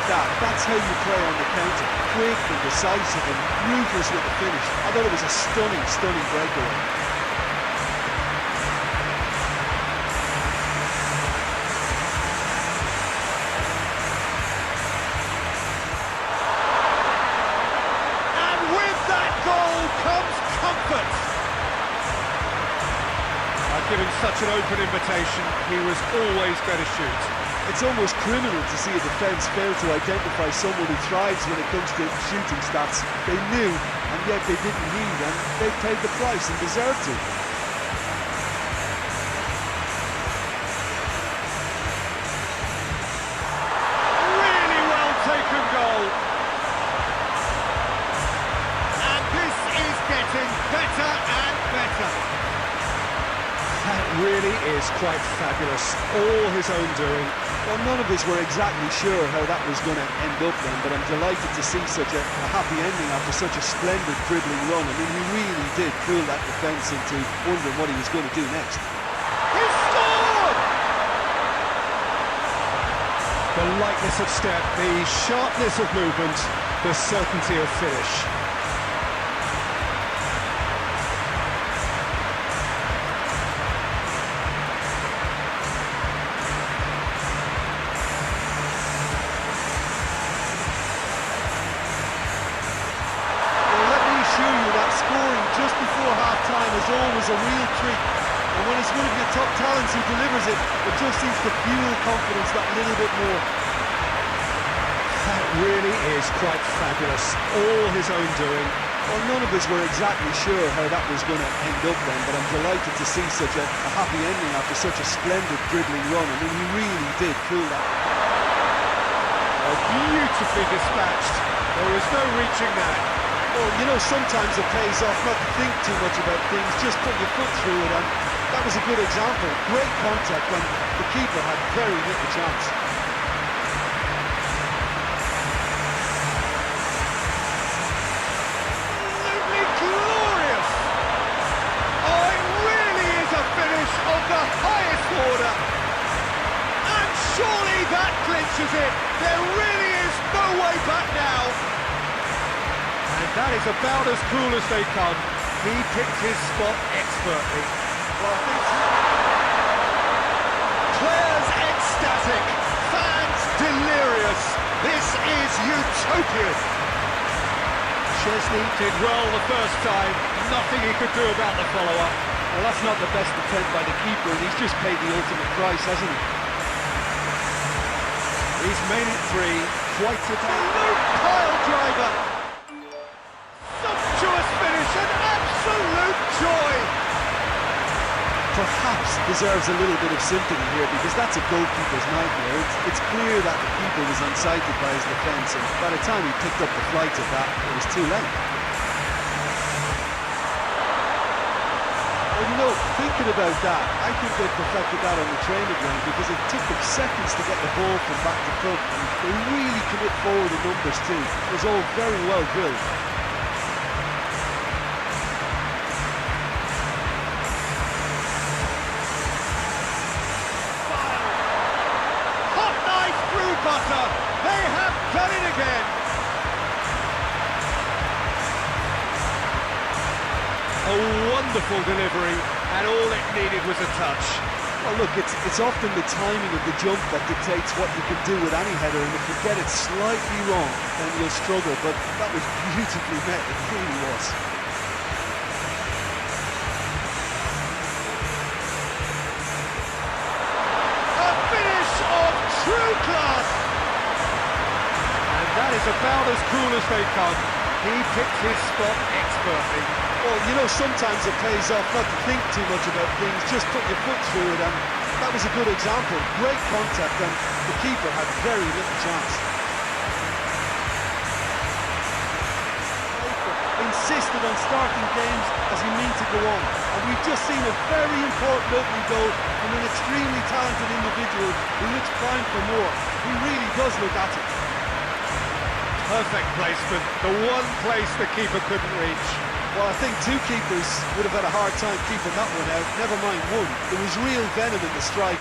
like that, that's how you play on the counter. Quick and decisive and ruthless with the finish. I thought it was a stunning, stunning breakaway. And with that goal comes comfort. I've given such an open invitation, he was always going to shoot. It's almost criminal to see a defence fail to identify someone who thrives when it comes to shooting stats. They knew, and yet they didn't need, and they paid the price and deserved to. Really well taken goal. And this is getting better and better. That really is quite fabulous. All his own doing. Well, none of us were exactly sure how that was going to end up then, but I'm delighted to see such a happy ending after such a splendid dribbling run. I mean, he really did fool that defence into wondering what he was going to do next. He scored! The lightness of step, the sharpness of movement, the certainty of finish. Just before half-time is always a real treat, and when it's one of your top talents who delivers it, it just seems to fuel confidence that little bit more. That really is quite fabulous. All his own doing. Well, none of us were exactly sure how that was going to end up then, but I'm delighted to see such a happy ending after such a splendid dribbling run. I mean, he really did fool that. Oh, beautifully dispatched. There was no reaching that. Well, you know, sometimes it pays off not to think too much about things, just put your foot through it, and that was a good example. Great contact when the keeper had very little chance. Absolutely glorious! Oh, it really is a finish of the highest order. And surely that clinches it. There really is no way back now. And that is about as cool as they come. He picked his spot expertly. Well, players ecstatic, fans delirious. This is utopian. Chesney did well the first time, nothing he could do about the follow-up. Well, that's not the best attempt by the keeper, and he's just paid the ultimate price, hasn't he? He's made it three, quite a pile driver. Sumptuous finish, an absolute joy. Perhaps deserves a little bit of sympathy here, because that's a goalkeeper's nightmare. It's clear that the keeper was unsighted by his defence, and by the time he picked up the flight of that, it was too late. Well, you know, thinking about that, I think they perfected that on the training ground, because it took them seconds to get the ball from back to front, and they really commit forward in numbers too. It was all very well drilled. Butter, they have done it again. A wonderful delivery, and all it needed was a touch. Well, look, it's often the timing of the jump that dictates what you can do with any header, and if you get it slightly wrong, then you'll struggle, but that was beautifully met, it really was. A finish of true class! And that is about as cool as they come. He picked his spot expertly. Well, you know, sometimes it pays off not to think too much about things, just put your foot through it, and that was a good example. Great contact, and the keeper had very little chance. Insisted on starting games as he meant to go on, and we've just seen a very important opening goal from an extremely talented individual who looks primed for more. He really does look at it. Perfect placement, the one place the keeper couldn't reach. Well, I think two keepers would have had a hard time keeping that one out, never mind one. There was real venom in the strike.